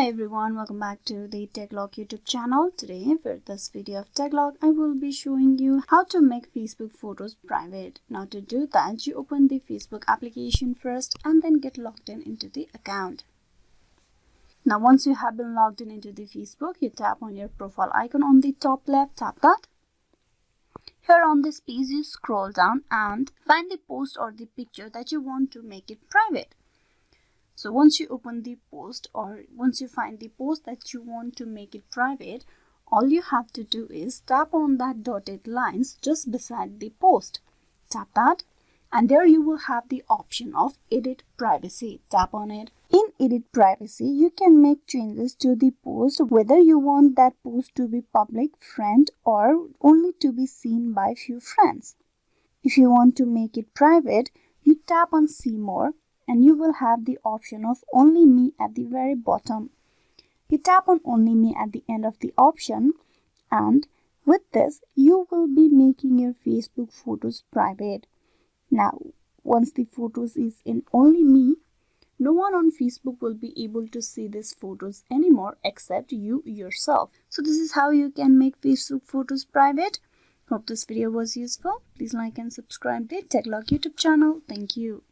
Hi everyone, welcome back to the TechLog YouTube channel. Today for this video of TechLog, I will be showing you how to make Facebook photos private. Now to do that, you open the Facebook application first and then get logged in into the account. Now once you have been logged in into the Facebook, you tap on your profile icon on the top left, tap that. Here on this page, you scroll down and find the post or the picture that you want to make it private. So once you open the post or once you find the post that you want to make it private, all you have to do is tap on that dotted lines just beside the post. Tap that and there you will have the option of Edit Privacy. Tap on it. In Edit Privacy, you can make changes to the post, whether you want that post to be public, friend, or only to be seen by few friends. If you want to make it private, you tap on See More and you will have the option of Only Me at the very bottom. You tap on Only Me at the end of the option, and with this you will be making your Facebook photos private. Now once the photos is in Only Me, no one on Facebook will be able to see these photos anymore except you yourself. So this is how you can make Facebook photos private. Hope this video was useful. Please like and subscribe to the TechLog YouTube channel. Thank you.